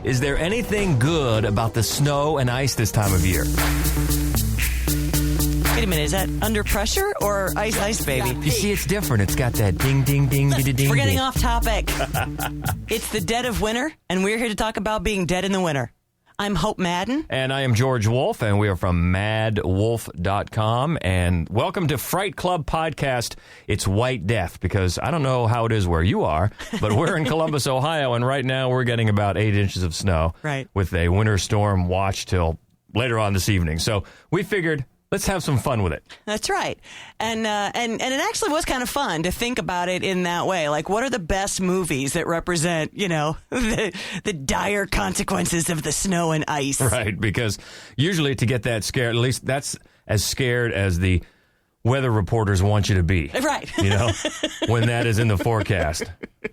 Is there anything good about the snow and ice this time of year? Wait a minute, is that Under Pressure or Ice Ice Baby? You see, it's different. It's got that ding, ding, ding, ding, ding. We're getting off topic. It's the dead of winter, and we're here to talk about being dead in the winter. I'm Hope Madden. And I am George Wolf, and we are from madwolf.com. And welcome to Fright Club Podcast. It's White Death, because I don't know how it is where you are, but we're in Columbus, Ohio, and right now we're getting about 8 inches of snow. Right. With a winter storm watch till later on this evening. So we figured, let's have some fun with it. That's right. And it actually was kind of fun to think about it in that way. Like, what are the best movies that represent, the dire consequences of the snow and ice? Right, because usually to get that scared, at least that's as scared as the weather reporters want you to be. Right. When that is in the forecast.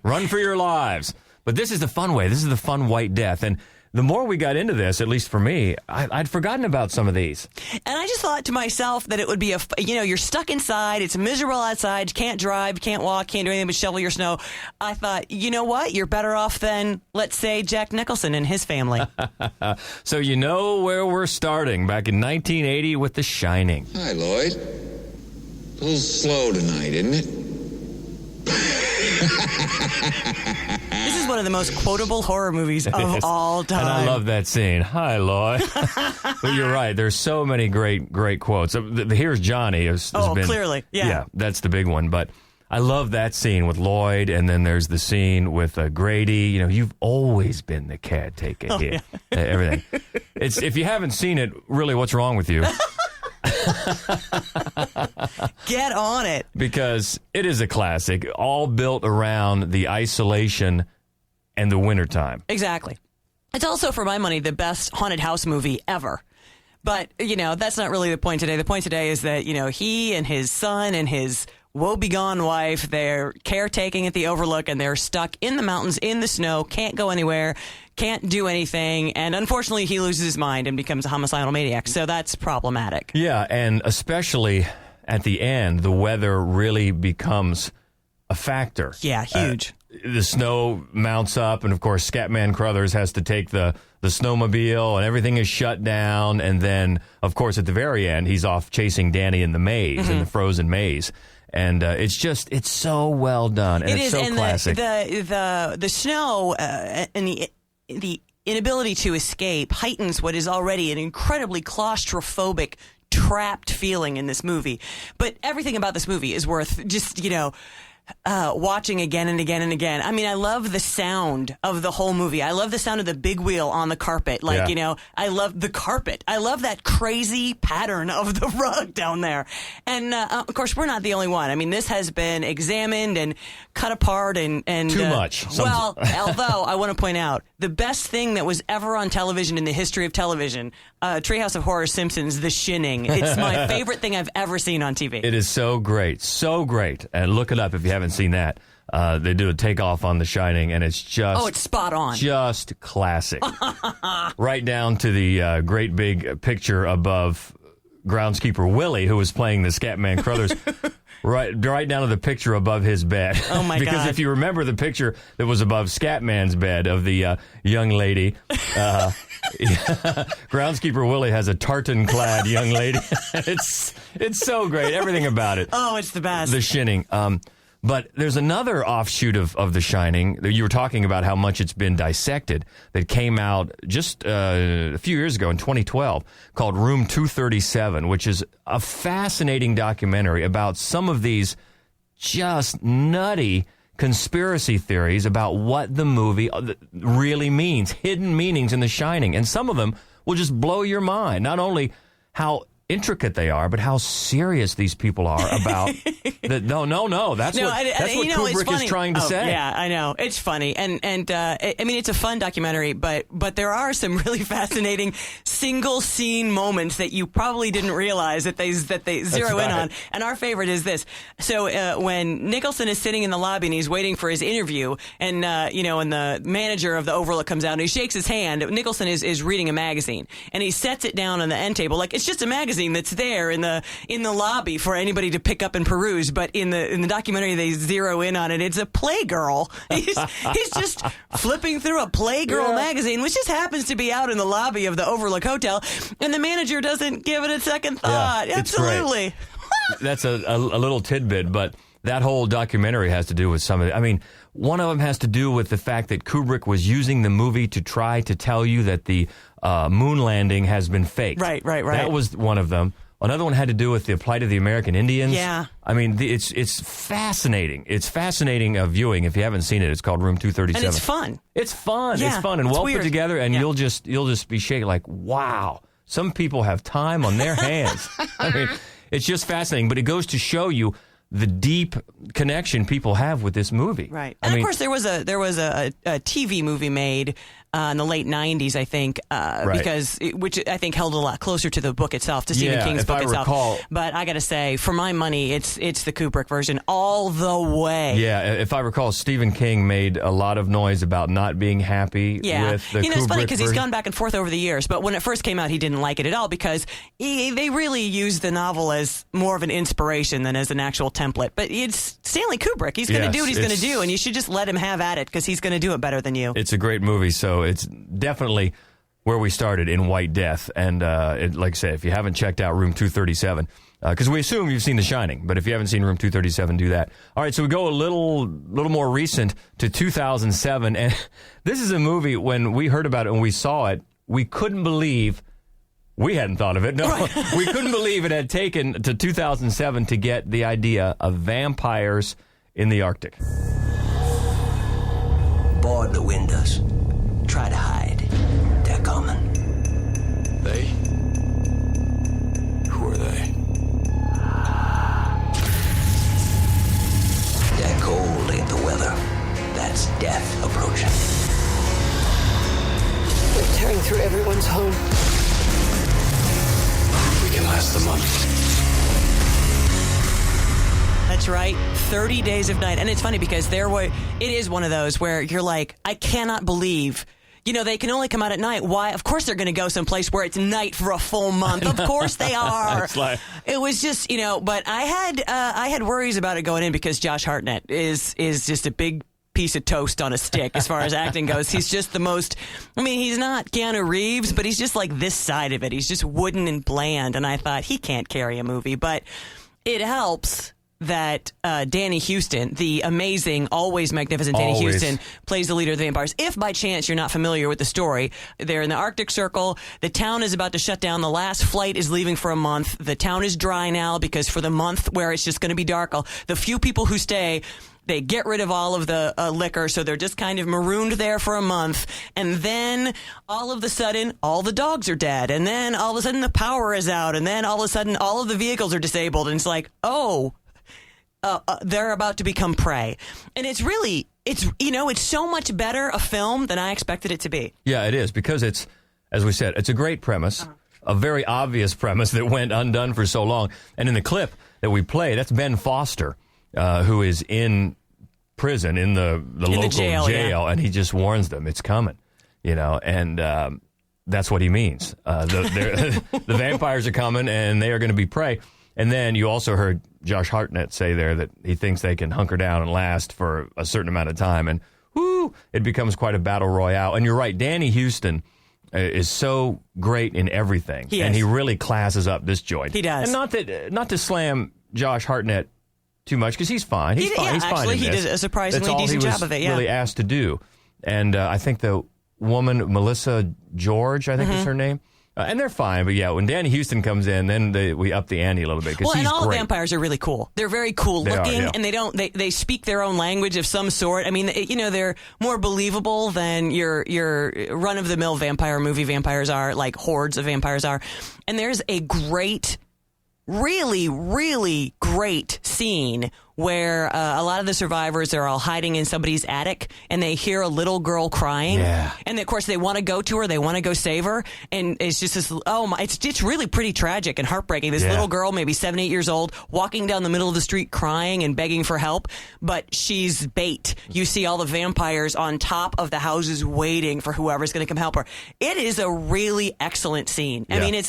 Run for your lives. But this is the fun way. This is the fun White Death. And the more we got into this, at least for me, I'd forgotten about some of these. And I just thought to myself that it would be you're stuck inside. It's miserable outside. You can't drive, can't walk, can't do anything but shovel your snow. I thought, you know what? You're better off than, let's say, Jack Nicholson and his family. So you know where we're starting, back in 1980 with The Shining. Hi, Lloyd. A little slow tonight, isn't it? This is one of the most quotable horror movies of all time. And I love that scene. Hi, Lloyd. But you're right. There's so many great quotes. Here's Johnny. Has been, clearly. Yeah. Yeah, that's the big one. But I love that scene with Lloyd, and then there's the scene with Grady. You've always been the caretaker here. Yeah. Everything. If you haven't seen it, really, what's wrong with you? Get on it. Because it is a classic, all built around the isolation and the wintertime. Exactly. It's also, for my money, the best haunted house movie ever. But, that's not really the point today. The point today is that, he and his son and his woe-begone wife, they're caretaking at the Overlook, and they're stuck in the mountains, in the snow, can't go anywhere, can't do anything, and unfortunately he loses his mind and becomes a homicidal maniac, so that's problematic. Yeah, and especially at the end, the weather really becomes a factor. Yeah, huge. The snow mounts up, and of course Scatman Crothers has to take the snowmobile, and everything is shut down, and then, of course, at the very end, he's off chasing Danny in the maze, in the frozen maze. And it's so well done, and it's so classic. The snow and the inability to escape heightens what is already an incredibly claustrophobic, trapped feeling in this movie. But everything about this movie is worth just, watching again and again and again. I mean, I love the sound of the whole movie. I love the sound of the big wheel on the carpet. I love the carpet. I love that crazy pattern of the rug down there. And, of course, we're not the only one. I mean, this has been examined and cut apart and too much. Well, although I want to point out, the best thing that was ever on television in the history of television, Treehouse of Horror Simpsons, The Shinning. It's my favorite thing I've ever seen on TV. It is so great. So great. And look it up if you haven't seen that. They do a takeoff on The Shining, and it's just... Oh, it's spot on. Just classic. Right down to the great big picture above groundskeeper Willie, who was playing the Scatman Crothers. Right down to the picture above his bed. Oh, my God. Because if you remember the picture that was above Scatman's bed of the young lady... Groundskeeper Willie has a tartan-clad young lady. It's so great. Everything about it. Oh, it's the best. The Shining. But there's another offshoot of The Shining. You were talking about how much it's been dissected that came out just a few years ago in 2012 called Room 237, which is a fascinating documentary about some of these just nutty conspiracy theories about what the movie really means, hidden meanings in The Shining. And some of them will just blow your mind. Not only how intricate they are, but how serious these people are about that. No. That's what Kubrick is trying to say. Yeah, I know. It's funny. And I mean, it's a fun documentary, but there are some really fascinating single scene moments that you probably didn't realize that they zero in on. And our favorite is this. So when Nicholson is sitting in the lobby and he's waiting for his interview, and and the manager of the Overlook comes out and he shakes his hand. Nicholson is reading a magazine, and he sets it down on the end table like it's just a magazine. magazine that's there in the lobby for anybody to pick up and peruse. But in the documentary, they zero in on it. It's a Playgirl. He's just flipping through a Playgirl magazine, which just happens to be out in the lobby of the Overlook Hotel, and the manager doesn't give it a second thought. Yeah, Absolutely. That's a little tidbit, but that whole documentary has to do with some of it. I mean, one of them has to do with the fact that Kubrick was using the movie to try to tell you that the moon landing has been faked. Right. That was one of them. Another one had to do with the plight of the American Indians. Yeah. I mean, it's fascinating. It's fascinating viewing. If you haven't seen it, it's called Room 237. And it's fun. It's fun. Yeah, it's fun and it's well weird. put together, and you'll just be shaken like, wow, some people have time on their hands. I mean, it's just fascinating, but it goes to show you the deep connection people have with this movie. Right. And of course, there was a TV movie made in the late 90s, I think, which I think held a lot closer to the book itself, to Stephen King's book itself. Recall, but I got to say, for my money, it's the Kubrick version all the way. Yeah, if I recall, Stephen King made a lot of noise about not being happy with the Kubrick it's funny because he's version. gone back and forth over the years, but when it first came out, he didn't like it at all because they really used the novel as more of an inspiration than as an actual template. But it's Stanley Kubrick. He's going to do what he's going to do, and you should just let him have at it because he's going to do it better than you. It's a great movie, so it's definitely where we started in White Death. And like I said, if you haven't checked out Room 237, because we assume you've seen The Shining, but if you haven't seen Room 237, do that. All right, so we go a little more recent to 2007, and this is a movie, when we heard about it and we saw it, we couldn't believe. We hadn't thought of it. No, right. We couldn't believe it had taken to 2007 to get the idea of vampires in the Arctic. Board the windows. Try to hide. They're coming. They? Who are they? That cold ain't the weather. That's death approaching. They're tearing through everyone's home. We can last a month. That's right, 30 Days of Night. And it's funny because it is one of those where you're like, I cannot believe, they can only come out at night. Why? Of course they're going to go someplace where it's night for a full month. Of course they are. It was just, but I had worries about it going in because Josh Hartnett is just a big piece of toast on a stick as far as acting goes. He's just the most, he's not Keanu Reeves, but he's just like this side of it. He's just wooden and bland. And I thought he can't carry a movie, but it helps that Danny Houston, the amazing, always magnificent Danny Houston, plays the leader of the vampires. If by chance you're not familiar with the story, they're in the Arctic Circle. The town is about to shut down. The last flight is leaving for a month. The town is dry now because for the month where it's just going to be dark, the few people who stay, they get rid of all of the liquor, so they're just kind of marooned there for a month. And then all of a sudden, all the dogs are dead. And then all of a sudden, the power is out. And then all of a sudden, all of the vehicles are disabled. And it's like, they're about to become prey. And it's so much better a film than I expected it to be. Yeah, it is, because it's, as we said, it's a great premise, a very obvious premise that went undone for so long. And in the clip that we play, that's Ben Foster, who is in prison, in the local jail, and he just warns them, it's coming, and that's what he means. The vampires are coming, and they are going to be prey. And then you also heard Josh Hartnett say there that he thinks they can hunker down and last for a certain amount of time. And it becomes quite a battle royale. And you're right, Danny Houston is so great in everything. And he really classes up this joint. He does. And not to slam Josh Hartnett too much, because he's fine. He's fine. He's actually, fine. He did a surprisingly decent job of it. Really asked to do. And I think the woman, Melissa George, I think is her name. And they're fine, but when Danny Houston comes in, then we up the ante a little bit, because he's and all great. vampires are really cool. They're very cool looking, and they speak their own language of some sort. They're more believable than your run of the mill vampire movie vampires are, like hordes of vampires are. And there's a great, really, really great scene where a lot of the survivors are all hiding in somebody's attic, and they hear a little girl crying. Yeah. And of course, they want to go to her. They want to go save her. And it's just this, it's really pretty tragic and heartbreaking. This little girl, maybe 7, 8 years old, walking down the middle of the street crying and begging for help. But she's bait. You see all the vampires on top of the houses waiting for whoever's going to come help her. It is a really excellent scene. I mean, it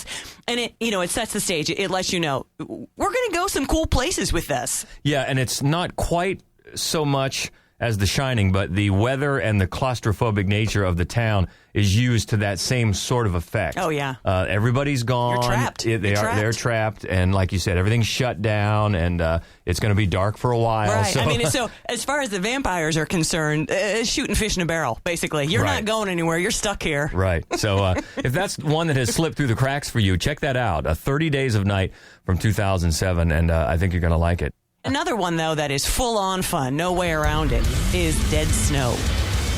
sets the stage. It lets you know we're going to go some cool places with this. Yeah, and it's not quite so much as The Shining, but the weather and the claustrophobic nature of the town is used to that same sort of effect. Oh, yeah. Everybody's gone. You're trapped. They're trapped, and like you said, everything's shut down, and it's going to be dark for a while. Right. So. I mean, so as far as the vampires are concerned, shooting fish in a barrel, basically. You're not going anywhere. You're stuck here. Right. So if that's one that has slipped through the cracks for you, check that out. 30 Days of Night from 2007, and I think you're going to like it. Another one, though, that is full-on fun, no way around it, is Dead Snow.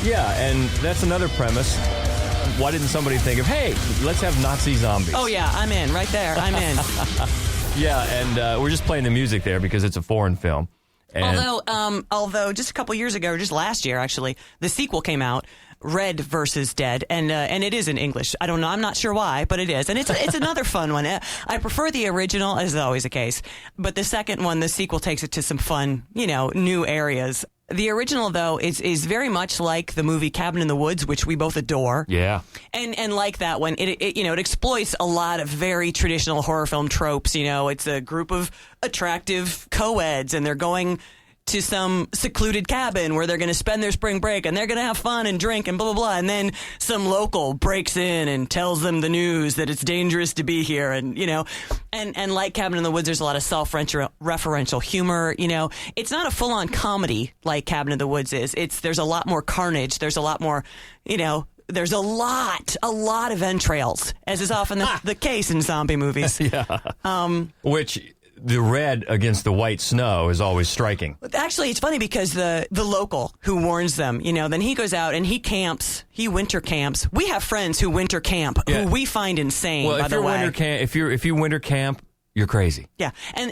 Yeah, and that's another premise. Why didn't somebody think of, hey, let's have Nazi zombies? Oh, yeah, I'm in. Right there. I'm in. Yeah, and we're just playing the music there because it's a foreign film. And Although just a couple years ago, or just last year, actually, the sequel came out, Red versus Dead, and it is in English. I don't know. I'm not sure why, but it is. And it's another fun one. I prefer the original, as is always the case. But the second one, the sequel, takes it to some fun, new areas. The original, though, is very much like the movie Cabin in the Woods, which we both adore. Yeah. And like that one, it exploits a lot of very traditional horror film tropes. It's a group of attractive co-eds, and they're going to some secluded cabin where they're going to spend their spring break, and they're going to have fun and drink and blah, blah, blah. And then some local breaks in and tells them the news that it's dangerous to be here. And, and like Cabin in the Woods, there's a lot of self-referential humor. It's not a full-on comedy like Cabin in the Woods is. There's a lot more carnage. There's a lot more, there's a lot of entrails, as is often the case in zombie movies. Yeah. Which the red against the white snow is always striking. Actually, it's funny because the local who warns them, then he goes out and he camps. He winter camps. We have friends who winter camp who we find insane. Well, by the way, if you winter camp, you're crazy. Yeah, and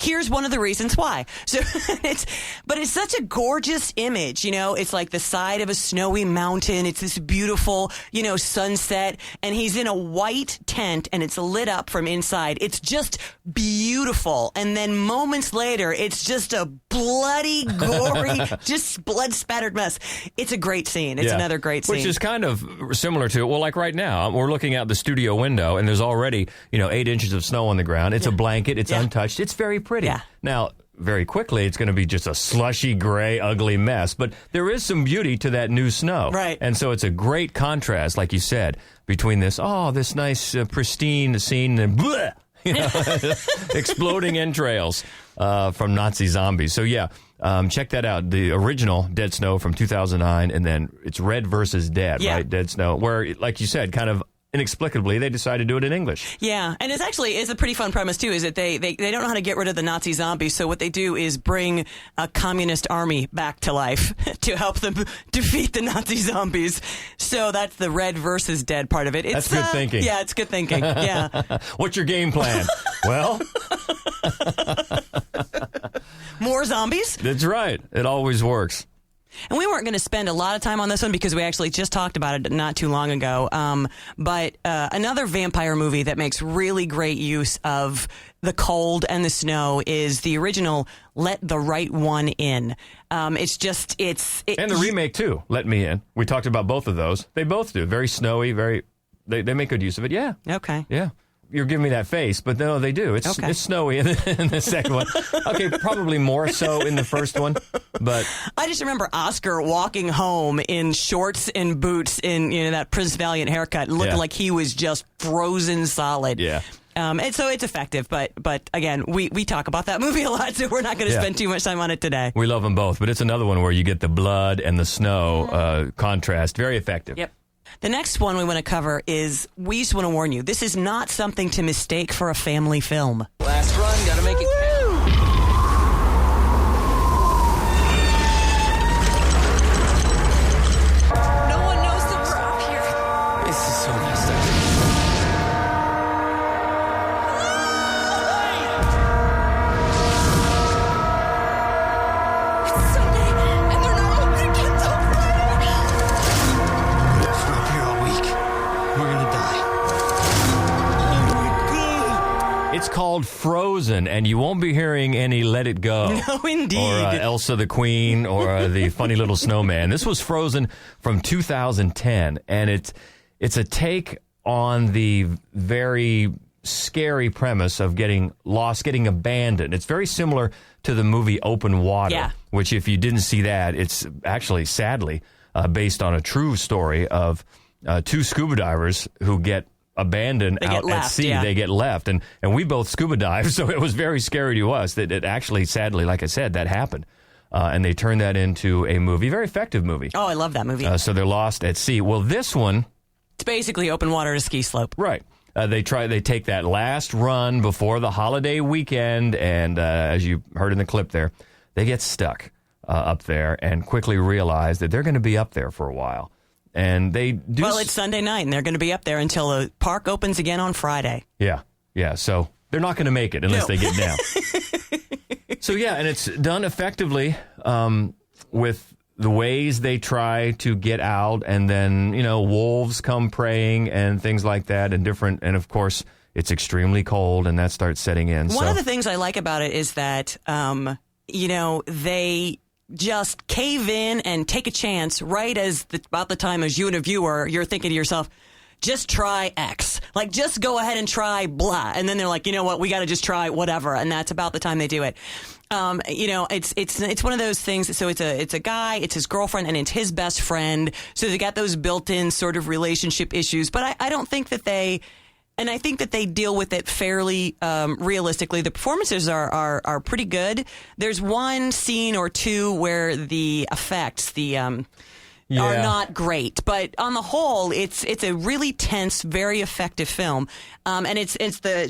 here's one of the reasons why. So it's such a gorgeous image. It's like the side of a snowy mountain. It's this beautiful, sunset, and he's in a white tent, and it's lit up from inside. It's just beautiful. And then moments later, it's just a bloody, gory, just blood-spattered mess. It's a great scene. It's another great scene. Which is kind of similar to, like right now, we're looking out the studio window, and there's already, 8 inches of snow on the ground. It's a blanket. It's untouched. It's very pretty. Yeah. Now, very quickly, it's going to be just a slushy, gray, ugly mess. But there is some beauty to that new snow. Right. And so it's a great contrast, like you said, between this nice, pristine scene and bleh, exploding entrails from Nazi zombies. So, check that out. The original Dead Snow from 2009, and then it's Red versus Dead, right? Dead Snow, where, like you said, kind of inexplicably, they decided to do it in English. Yeah, and it's a pretty fun premise, too, is that they don't know how to get rid of the Nazi zombies, so what they do is bring a communist army back to life to help them defeat the Nazi zombies. So that's the Red versus Dead part of it. That's good thinking. Yeah, it's good thinking. Yeah. What's your game plan? Well, more zombies? That's right. It always works. And we weren't going to spend a lot of time on this one because we actually just talked about it not too long ago. But another vampire movie that makes really great use of the cold and the snow is the original Let the Right One In. And the remake, too, Let Me In. We talked about both of those. They both do. Very snowy, they make good use of it. Yeah. Okay. Yeah. You're giving me that face, but no, they do. It's snowy in the second one. Okay, probably more so in the first one, but I just remember Oscar walking home in shorts and boots in that Prince Valiant haircut, looking like he was just frozen solid. Yeah. And so it's effective, but again, we talk about that movie a lot, so we're not going to spend too much time on it today. We love them both, but it's another one where you get the blood and the snow contrast. Very effective. Yep. The next one we want to cover is, we just want to warn you, this is not something to mistake for a family film. Last run, gotta make it count. No one knows that we're up here. This is so messed up. called Frozen, and you won't be hearing any Let It Go. No, indeed. Or Elsa the Queen, or the funny little snowman. This was Frozen from 2010, and it's a take on the very scary premise of getting lost, getting abandoned. It's very similar to the movie Open Water, which if you didn't see that, it's actually, sadly, based on a true story of two scuba divers who get abandoned out at sea. They get left. And we both scuba dive, so it was very scary to us that it actually, sadly, like I said, that happened. And they turned that into a movie, very effective movie. Oh, I love that movie. So they're lost at sea. Well, this one... It's basically open water at a ski slope. Right. They take that last run before the holiday weekend, and as you heard in the clip there, they get stuck up there and quickly realize that they're going to be up there for a while. And they do. Well, it's Sunday night, and they're going to be up there until the park opens again on Friday. Yeah. So they're not going to make it unless they get down. So, yeah, and it's done effectively with the ways they try to get out, and then, wolves come preying and things like that, and of course, it's extremely cold, and that starts setting in. One of the things I like about it is that, they just cave in and take a chance right about the time as you and a viewer, you're thinking to yourself, just try X. Like, just go ahead and try blah. And then they're like, you know what, we got to just try whatever. And that's about the time they do it. It's one of those things. So it's a guy, it's his girlfriend, and it's his best friend. So they got those built-in sort of relationship issues. But I don't think that and I think that they deal with it fairly realistically. The performances are pretty good. There's one scene or two where the effects, are not great, but on the whole, it's a really tense, very effective film. And it's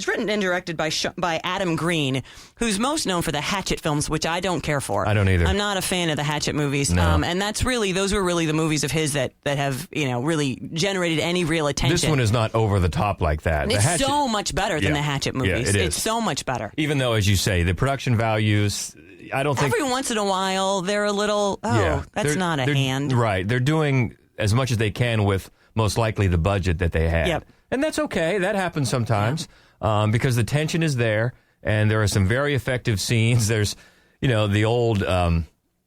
written and directed by Adam Green, who's most known for the Hatchet films, which I don't care for. I don't either. I'm not a fan of the Hatchet movies. No. And those were really the movies of his that have really generated any real attention. This one is not over the top like that. It's so much better than the Hatchet movies. Yeah, it is. It's so much better. Even though, as you say, the production values, I don't think... Every once in a while, they're a little, that's not a hand. Right. They're doing as much as they can with most likely the budget that they had. Yep. And that's okay. That happens sometimes because the tension is there, and there are some very effective scenes. There's, the old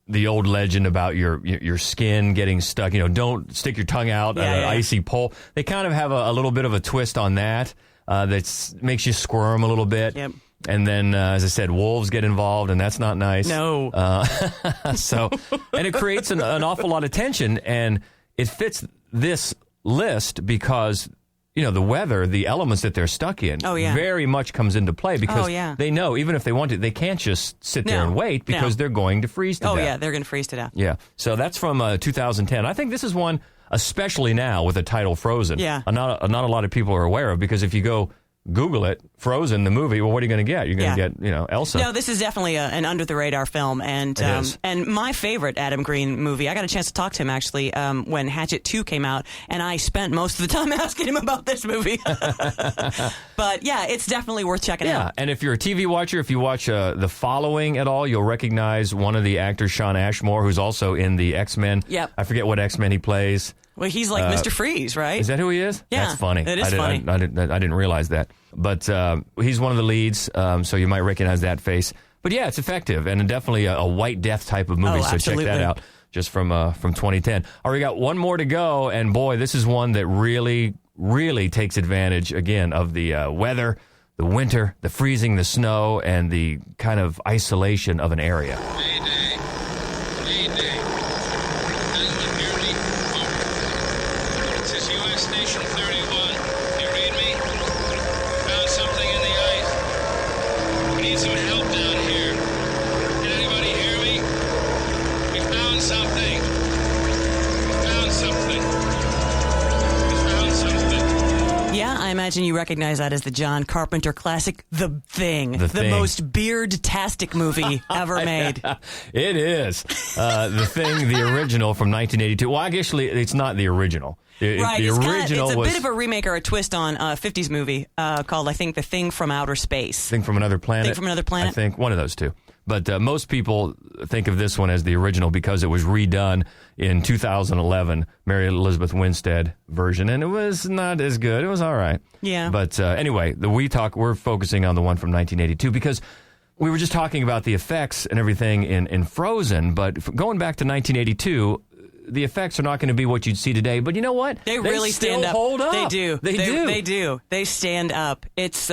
legend about your skin getting stuck. Don't stick your tongue out at an icy pole. They kind of have a little bit of a twist on that that makes you squirm a little bit. Yep. And then, as I said, wolves get involved, and that's not nice. No. And it creates an awful lot of tension, and it fits this list because, the weather, the elements that they're stuck in very much comes into play because they know, even if they want to, they can't just sit there and wait because they're going to freeze to death. Oh, yeah, they're going to freeze to death. Yeah. So that's from 2010. I think this is one, especially now with the title Frozen, not a lot of people are aware of, because if you go Google it, Frozen, the movie, well, what are you going to get? You're going to get, Elsa. No, this is definitely an under-the-radar film. And my favorite Adam Green movie, I got a chance to talk to him, actually, when Hatchet 2 came out, and I spent most of the time asking him about this movie. But, yeah, it's definitely worth checking out. Yeah, and if you're a TV watcher, if you watch The Following at all, you'll recognize one of the actors, Shawn Ashmore, who's also in the X-Men. Yep. I forget what X-Men he plays. Well, he's like Mr. Freeze, right? Is that who he is? Yeah. That's funny. It is funny. I didn't realize that. But he's one of the leads, so you might recognize that face. But yeah, it's effective, and definitely a White Death type of movie, so absolutely. check that out just from 2010. All right, we got one more to go, and boy, this is one that really, really takes advantage, again, of the weather, the winter, the freezing, the snow, and the kind of isolation of an area. Mayday. Mayday. Anyone hear me? Over. This is U.S. Station 31. You read me? Found something in the ice. We need some help down here. Can anybody hear me? We found something. We found something. We found something. Yeah, I imagine you recognize that as the John Carpenter classic, The Thing. The Thing. Most beard-tastic movie ever made. It is. The Thing, the original from 1982. Well, actually, it's not the original. Right. The original it's a was bit of a remake or a twist on a 50s movie called, I think, The Thing from Outer Space. Thing from Another Planet. Thing from Another Planet. I think one of those two. But most people think of this one as the original because it was redone in 2011, Mary Elizabeth Winstead version, and it was not as good. It was all right. Yeah. But anyway, we're focusing on the one from 1982 because we were just talking about the effects and everything in Frozen, but going back to 1982, the effects are not going to be what you'd see today. But you know what? They really still stand up. hold up. They do. They do. They do. They stand up. It's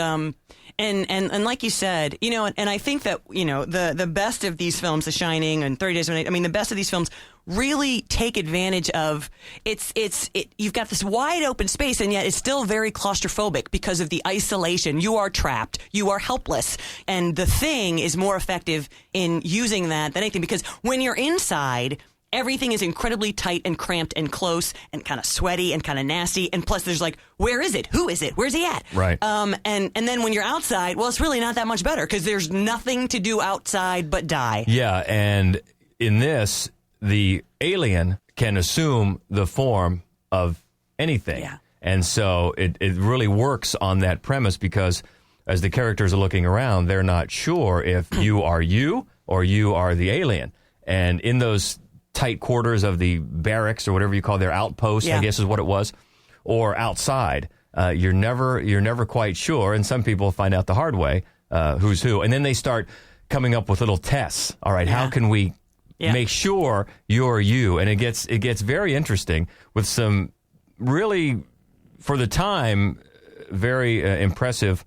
and like you said, and I think that the best of these films, The Shining and 30 Days of Night. I mean, the best of these films really take advantage of you've got this wide open space, and yet it's still very claustrophobic because of the isolation. You are trapped. You are helpless. And The Thing is more effective in using that than anything, because when you're inside, everything is incredibly tight and cramped and close and kind of sweaty and kind of nasty. And plus there's like, where is it? Who is it? Where's he at? Right. And then when you're outside, well, it's really not that much better because there's nothing to do outside but die. Yeah, and in this, the alien can assume the form of anything. Yeah. And so it really works on that premise because as the characters are looking around, they're not sure if you are you or you are the alien. And in those tight quarters of the barracks or whatever you call their outpost, Yeah. I guess is what it was, or outside, you're never quite sure. And some people find out the hard way who's who. And then they start coming up with little tests. All right, how can we make sure you're you? And it gets very interesting with some really, for the time, very impressive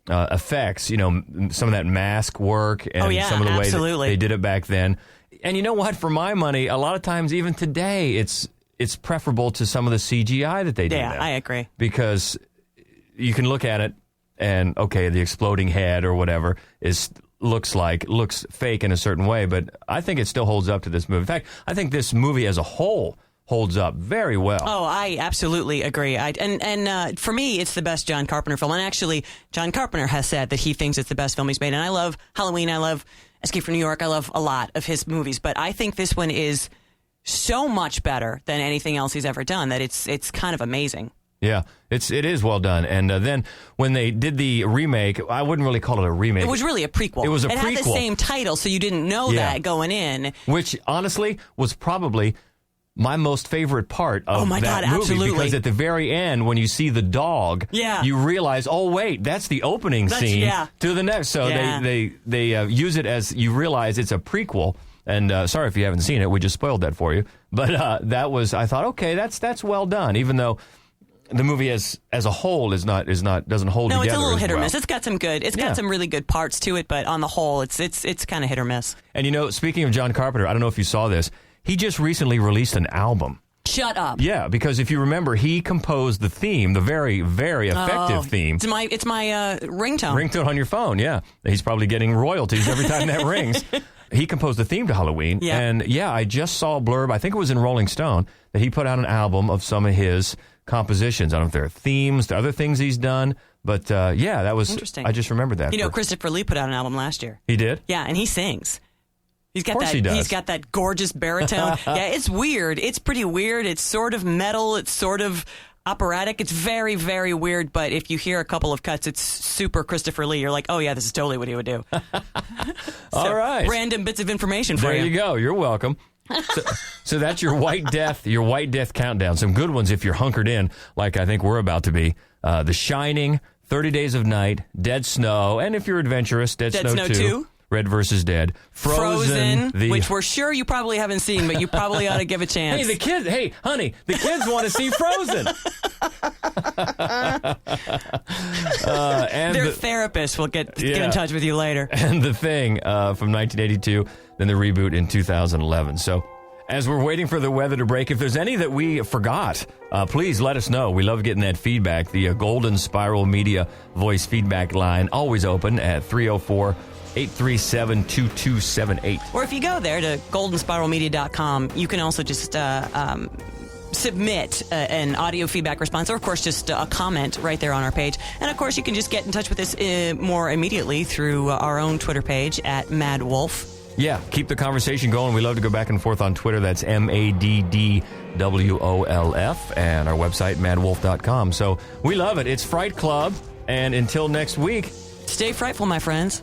effects. Some of that mask work and some of the way that they did it back then. And you know what? For my money, a lot of times, even today, it's preferable to some of the CGI that they do. Yeah, I agree. Because you can look at it and, okay, the exploding head or whatever looks fake in a certain way, but I think it still holds up to this movie. In fact, I think this movie as a whole holds up very well. Oh, I absolutely agree. And for me, it's the best John Carpenter film. And actually, John Carpenter has said that he thinks it's the best film he's made. And I love Halloween. I love Escape from New York. I love a lot of his movies. But I think this one is so much better than anything else he's ever done that it's kind of amazing. Yeah, it is well done. And then when they did the remake, I wouldn't really call it a remake. It was really a prequel. It was a prequel. It had the same title, so you didn't know that going in. Which, honestly, was probably my most favorite part of that movie. Absolutely. Because at the very end, when you see the dog, you realize, oh, wait, that's the opening scene to the next. So they use it as you realize it's a prequel. And sorry if you haven't seen it. We just spoiled that for you. But that was, I thought, okay, that's well done, even though the movie as a whole doesn't hold together. No, it's a little hit or well. miss. It's got some got some really good parts to it, but on the whole, it's kind of hit or miss. And speaking of John Carpenter, I don't know if you saw this. He just recently released an album. Shut up. Yeah, because if you remember, he composed the theme, the very, very effective theme. It's my ringtone. Ringtone on your phone, yeah. He's probably getting royalties every time that rings. He composed the theme to Halloween. Yeah. And I just saw a blurb, I think it was in Rolling Stone, that he put out an album of some of his compositions. I don't know if there are themes to other things he's done, but that was interesting. I just remembered that. Christopher Lee put out an album last year. He did? Yeah, and he sings. He's got of course that. he does. He's got that gorgeous baritone. Yeah, it's weird. It's pretty weird. It's sort of metal. It's sort of operatic. It's very, very weird. But if you hear a couple of cuts, it's super Christopher Lee. You're like, oh yeah, this is totally what he would do. All right. Random bits of information for you. There you go. You're welcome. So that's your White Death countdown. Some good ones if you're hunkered in, like I think we're about to be. The Shining, 30 Days of Night, Dead Snow, and if you're adventurous, Dead Snow 2. Red vs. Dead. Frozen, which we're sure you probably haven't seen, but you probably ought to give a chance. Hey, honey, the kids want to see Frozen. And their therapist will get in touch with you later. And The Thing from 1982, then the reboot in 2011. So as we're waiting for the weather to break, if there's any that we forgot, please let us know. We love getting that feedback. The Golden Spiral Media voice feedback line, always open at 304-837-2278. Or if you go there to goldenspiralmedia.com, you can also just submit an audio feedback response, or of course just a comment right there on our page. And of course you can just get in touch with us more immediately through our own Twitter page at Mad Wolf. Yeah, keep the conversation going. We love to go back and forth on Twitter. That's MADDWOLF. And our website, madwolf.com. So we love it. It's Fright Club. And until next week, Stay frightful, my friends.